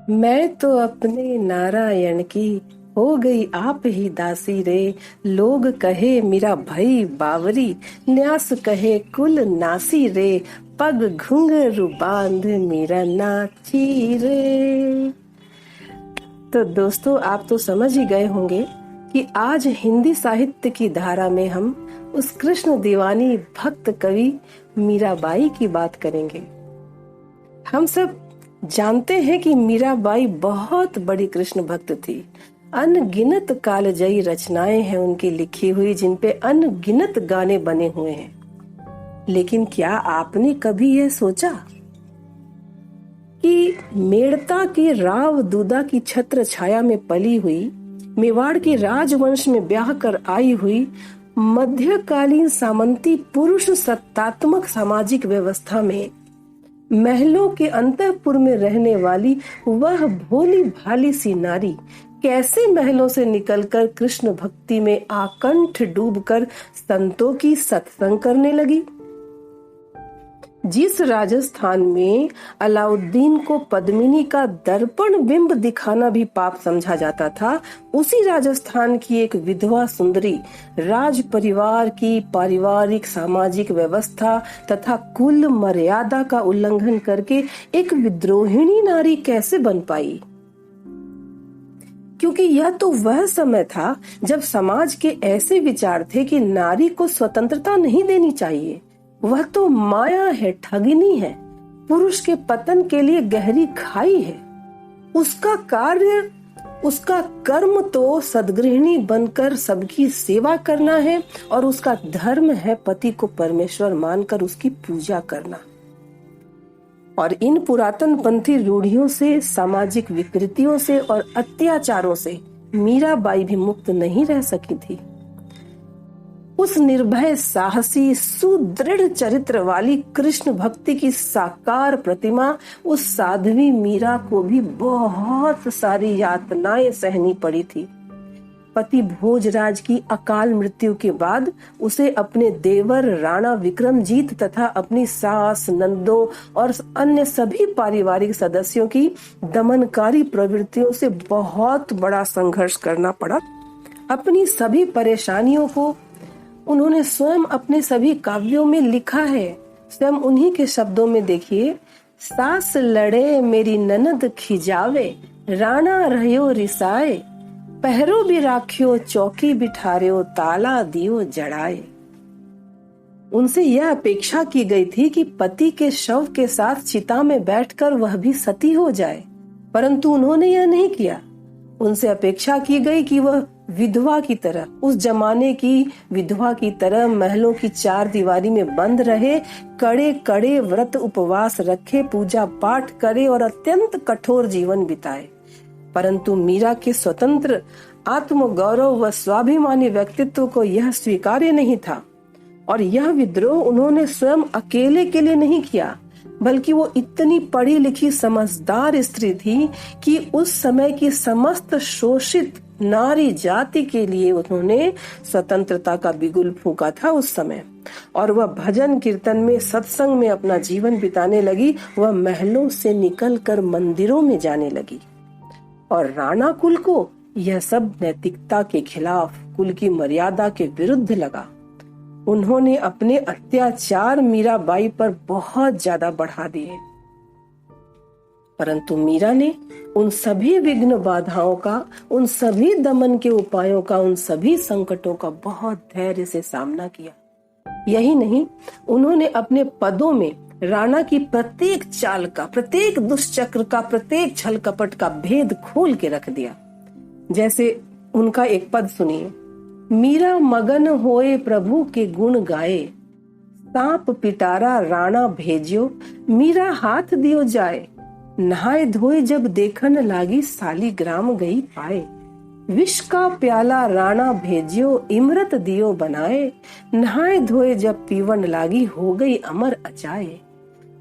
मैं तो अपने नारायण की हो गई आप ही दासी रे। लोग कहे मीरा भई बावरी, न्यास कहे कुल नासी रे। पग घुंघरू बांध मीरा नाची रे। तो दोस्तों, आप तो समझ ही गए होंगे कि आज हिंदी साहित्य की धारा में हम उस कृष्ण दीवानी भक्त कवि मीराबाई की बात करेंगे। हम सब जानते हैं कि मीराबाई बहुत बड़ी कृष्ण भक्त थी। अनगिनत कालजयी रचनाएं हैं उनकी लिखी हुई, जिनपे अनगिनत गाने बने हुए हैं। लेकिन क्या आपने कभी यह सोचा कि मेड़ता की राव दूदा की छत्र छाया में पली हुई, मेवाड़ के राजवंश में ब्याह कर आई हुई, मध्यकालीन सामंती पुरुष सत्तात्मक सामाजिक व्यवस्था में महलों के अंतःपुर में रहने वाली वह भोली भाली सी नारी कैसे महलों से निकलकर कृष्ण भक्ति में आकंठ डूबकर संतों की सत्संग करने लगी? जिस राजस्थान में अलाउद्दीन को पद्मिनी का दर्पण बिंब दिखाना भी पाप समझा जाता था, उसी राजस्थान की एक विधवा सुंदरी राज परिवार की पारिवारिक सामाजिक व्यवस्था तथा कुल मर्यादा का उल्लंघन करके एक विद्रोहिणी नारी कैसे बन पाई? क्योंकि यह तो वह समय था जब समाज के ऐसे विचार थे कि नारी को स्वतंत्रता नहीं देनी चाहिए। वह तो माया है, ठगिनी है, पुरुष के पतन के लिए गहरी खाई है। उसका कार्य, उसका कर्म तो सद्गृहिणी बनकर सबकी सेवा करना है और उसका धर्म है पति को परमेश्वर मानकर उसकी पूजा करना। और इन पुरातन पंथी रूढ़ियों से, सामाजिक विकृतियों से और अत्याचारों से मीराबाई भी मुक्त नहीं रह सकी थी। उस निर्भय, साहसी, सुदृढ़ चरित्र वाली कृष्ण भक्ति की साकार प्रतिमा उस साध्वी मीरा को भी बहुत सारी यातनाएं सहनी पड़ी थी। पति भोजराज की अकाल मृत्यु के बाद उसे अपने देवर राणा विक्रमजीत तथा अपनी सास, नंदों और अन्य सभी पारिवारिक सदस्यों की दमनकारी प्रवृत्तियों से बहुत बड़ा संघर्ष करना पड़ा। अपनी सभी परेशानियों को उन्होंने स्वयं अपने सभी काव्यों में लिखा है। स्वयं उन्हीं के शब्दों में देखिए, सास लड़े मेरी ननद खिजावे, राणा रहियो रिसाए, पहरो भी राखियो चौकी बिठारियो, ताला दियो जड़ाए। उनसे यह अपेक्षा की गई थी कि पति के शव के साथ चिता में बैठकर वह भी सती हो जाए, परंतु उन्होंने यह नहीं किया। उनसे अपेक्षा की गई कि वह विधवा की तरह, उस जमाने की विधवा की तरह महलों की चार दीवारी में बंद रहे, कड़े कड़े व्रत उपवास रखे, पूजा पाठ करे और अत्यंत कठोर जीवन बिताए। परंतु मीरा के स्वतंत्र आत्मगौरव व स्वाभिमानी व्यक्तित्व को यह स्वीकार्य नहीं था। और यह विद्रोह उन्होंने स्वयं अकेले के लिए नहीं किया, बल्कि वो इतनी पढ़ी लिखी समझदार स्त्री थी कि उस समय की समस्त शोषित नारी जाति के लिए उन्होंने स्वतंत्रता का बिगुल फूंका था उस समय। और वह भजन कीर्तन में, सत्संग में अपना जीवन बिताने लगी। वह महलों से निकलकर मंदिरों में जाने लगी। और राणा कुल को यह सब नैतिकता के खिलाफ, कुल की मर्यादा के विरुद्ध लगा। उन्होंने अपने अत्याचार मीराबाई पर बहुत ज्यादा बढ़ा दिए। परंतु मीरा ने उन सभी विघ्न बाधाओं का, उन सभी दमन के उपायों का, उन सभी संकटों का बहुत धैर्य से सामना किया। यही नहीं, उन्होंने अपने पदों में राणा की प्रत्येक चाल का, प्रत्येक दुष्चक्र का, प्रत्येक छल कपट का भेद खोल के रख दिया। जैसे उनका एक पद सुनिए, मीरा मगन होए प्रभु के गुण गाए, सांप पिटारा राणा भेजियो, मीरा हाथ दियो जाए, नहाए धोए जब देखन लागी सालीग्राम गई पाए, विष का प्याला राणा भेजियो, इमरत दियो बनाए, नहाए धोए जब पीवन लागी हो गई अमर अचाए,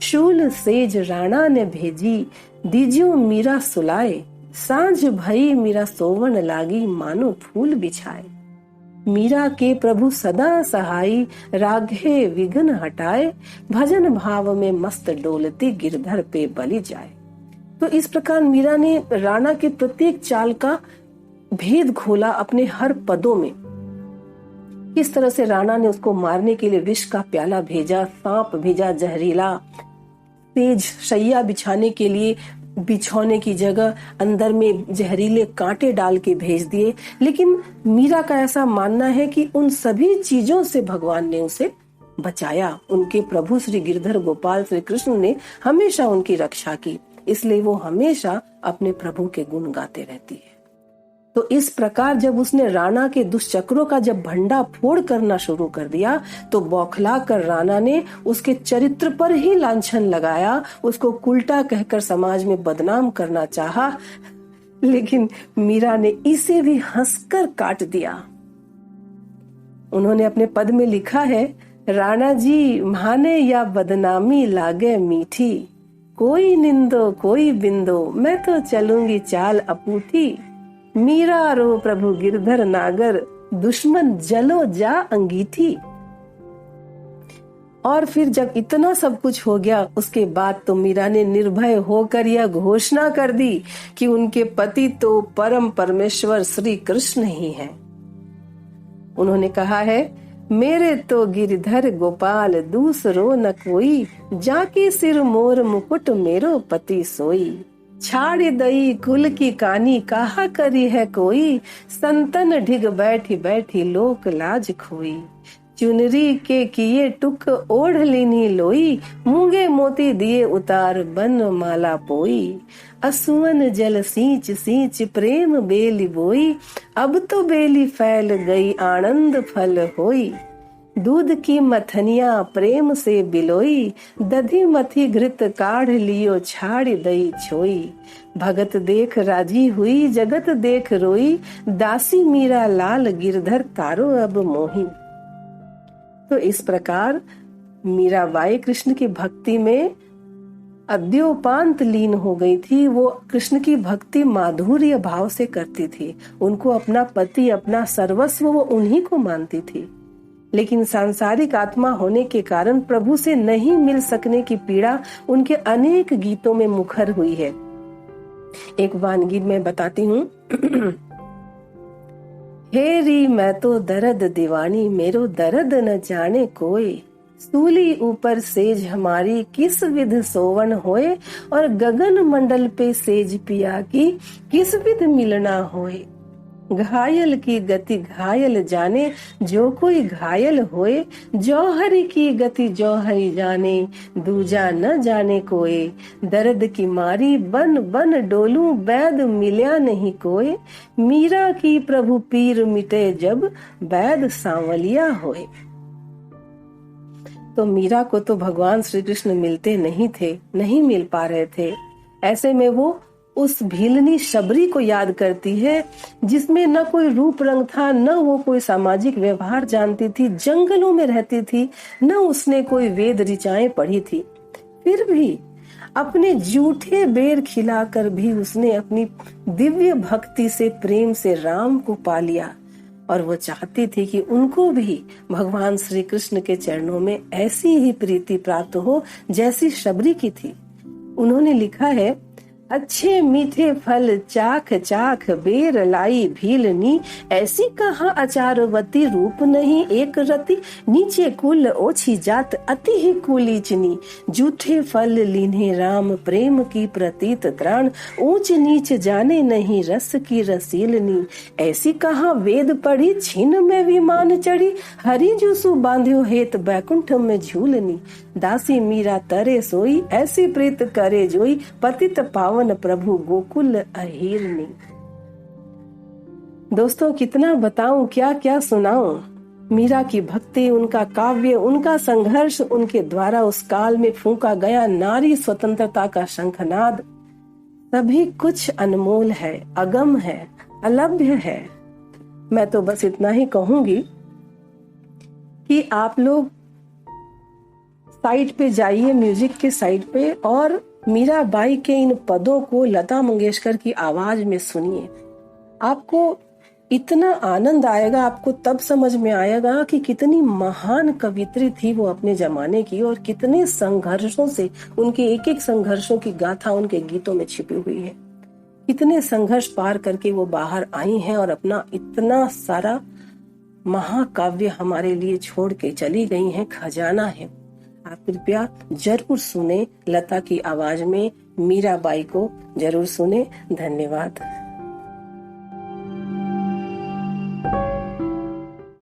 शूल सेज राणा ने भेजी, दीजियो मीरा सुलाए, सांझ भई मीरा सोवन लागी, मानो फूल बिछाए, मीरा के प्रभु सदा सहाई, राघे विघ्न हटाए, भजन भाव में मस्त डोलती गिरधर पे बलि जाए। तो इस प्रकार मीरा ने राणा के प्रत्येक चाल का भेद खोला अपने हर पदों में। किस तरह से राणा ने उसको मारने के लिए विष का प्याला भेजा, सांप भेजा जहरीला, तेज शैया बिछाने के लिए बिछौने की जगह अंदर में जहरीले कांटे डाल के भेज दिए। लेकिन मीरा का ऐसा मानना है कि उन सभी चीजों से भगवान ने उसे बचाया। उनके प्रभु श्री गिरधर गोपाल श्री कृष्ण ने हमेशा उनकी रक्षा की, इसलिए वो हमेशा अपने प्रभु के गुण गाते रहती है। तो इस प्रकार जब उसने राणा के दुष्चक्रों का जब भंडा फोड़ करना शुरू कर दिया, तो बौखला कर राणा ने उसके चरित्र पर ही लांछन लगाया, उसको उल्टा कहकर समाज में बदनाम करना चाहा, लेकिन मीरा ने इसे भी हंसकर काट दिया। उन्होंने अपने पद में लिखा है, राणा जी माने या बदनामी लागे मीठी, कोई निंदो कोई बिंदो, मैं तो चलूंगी चाल अपूठी, मीरा रो प्रभु गिरधर नागर, दुश्मन जलो जा अंगीठी। और फिर जब इतना सब कुछ हो गया, उसके बाद तो मीरा ने निर्भय होकर यह घोषणा कर दी कि उनके पति तो परम परमेश्वर श्री कृष्ण ही हैं। उन्होंने कहा है, मेरे तो गिरधर गोपाल दूसरो न कोई, जाके सिर मोर मुकुट मेरो पति सोई, छाड़ी दई कुल की कानी कहा करी है कोई, संतन ढिग बैठी बैठी लोक लाज खोई, चुनरी के किए टुक ओढ़ लीनी लोई, मूंगे मोती दिए उतार बन माला पोई, असुवन जल सींच सींच प्रेम बेली बोई, अब तो बेली फैल गई आनंद फल होई, दूध की मथनिया प्रेम से बिलोई, दधी मथी घृत काढ़ लियो छाड़ी दई छोई, भगत देख राजी हुई जगत देख रोई, दासी मीरा लाल गिरधर तारो अब मोही। तो इस प्रकार मीराबाई कृष्ण की भक्ति में अद्योपांत लीन हो गई थी। वो कृष्ण की भक्ति माधुर्य भाव से करती थी। उनको अपना पति, अपना सर्वस्व वो उन्हीं को मानती थी। लेकिन सांसारिक आत्मा होने के कारण प्रभु से नहीं मिल सकने की पीड़ा उनके अनेक गीतों में मुखर हुई है। एक वानगी मैं बताती हूँ। हेरी मैं तो दर्द दीवानी, मेरो दर्द न जाने कोई, सूली ऊपर सेज हमारी किस विध सोवन होए, और गगन मंडल पे सेज पिया की किस विध मिलना होए, घायल की गति घायल जाने जो कोई घायल होए, जौहरी की गति जौहरी जाने दूजा न जाने कोई, दर्द की मारी बन बन डोलू वैद मिल्या नहीं कोई, मीरा की प्रभु पीर मिटे जब वैद सांवलिया होए। तो मीरा को तो भगवान श्री कृष्ण मिलते नहीं थे, नहीं मिल पा रहे थे। ऐसे में वो उस भीलनी शबरी को याद करती है, जिसमें न कोई रूप रंग था, न वो कोई सामाजिक व्यवहार जानती थी, जंगलों में रहती थी, न उसने कोई वेद ऋचाएं पढ़ी थी। फिर भी अपने जूठे बेर खिलाकर भी उसने अपनी दिव्य भक्ति से प्रेम से राम को पा लिया, और वो चाहती थी कि उनको भी भगवान श्री कृष्ण के चरणों में ऐसी ही प्रीति प्राप्त हो जैसी शबरी की थी। उन्होंने लिखा है, अच्छे मीठे फल चाख चाख बेर लाई भीलनी, ऐसी कहाँ अचारवती रूप नहीं एक रति, नीचे कुल ओछी जात अति ही कुलीचनी, जूठे फल लीन्हे राम प्रेम की प्रतीत त्राण, ऊंच नीच जाने नहीं रस की रसीलनी, ऐसी कहाँ वेद पढ़ी छीन में विमान चढ़ी, हरि जुसु बांध्यो हेत बैकुंठ में झूलनी, दासी मीरा तरे सोई ऐसी प्रीत करे जोई, पतित पावन प्रभु गोकुल अहीरनी। दोस्तों, कितना बताऊं, क्या क्या सुनाऊं। मीरा की भक्ति, उनका काव्य, उनका संघर्ष, उनके द्वारा उस काल में फूंका गया नारी स्वतंत्रता का शंखनाद, सभी कुछ अनमोल है, अगम है, अलभ्य है। मैं तो बस इतना ही कहूंगी कि आप लोग साइट पे जाइए, म्यूजिक के साइट पे, और मीराबाई के इन पदों को लता मंगेशकर की आवाज में सुनिए। आपको इतना आनंद आएगा आपको, तब समझ में आएगा कि कितनी महान कवित्री थी वो अपने जमाने की, और कितने संघर्षों से, उनके एक एक संघर्षों की गाथा उनके गीतों में छिपी हुई है। कितने संघर्ष पार करके वो बाहर आई हैं और अपना इतना सारा महाकाव्य हमारे लिए छोड़ के चली गई हैं, खजाना है। आप कृपया जरूर सुने, लता की आवाज में मीराबाई को जरूर सुने। धन्यवाद।